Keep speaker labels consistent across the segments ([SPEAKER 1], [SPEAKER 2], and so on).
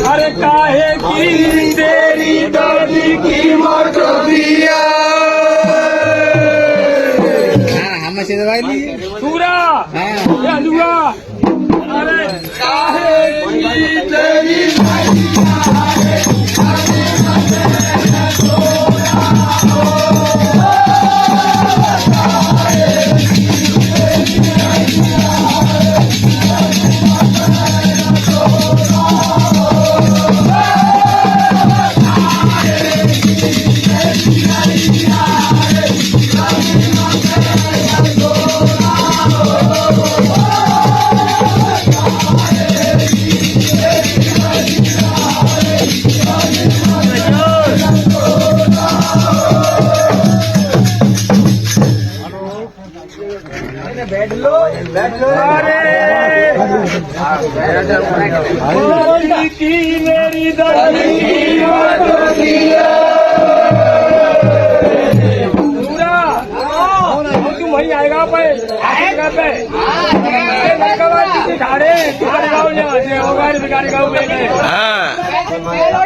[SPEAKER 1] अरे काहे की तेरी दादी की मोटो दिया सूरा दुआ अरे काहे की तेरी की मेरी दादी की मोटो दिया पूरा तुम वहीं आएगा पे ठाड़े गाँव बिगाड़ी गाँव में गए हमारा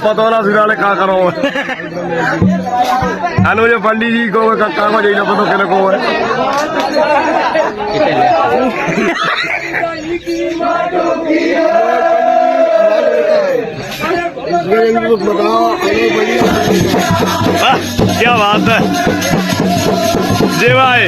[SPEAKER 1] पता ना सिराले का करो हेलो जो पंडित जी को का को जाइना पता केले को क्या बात है जी भाई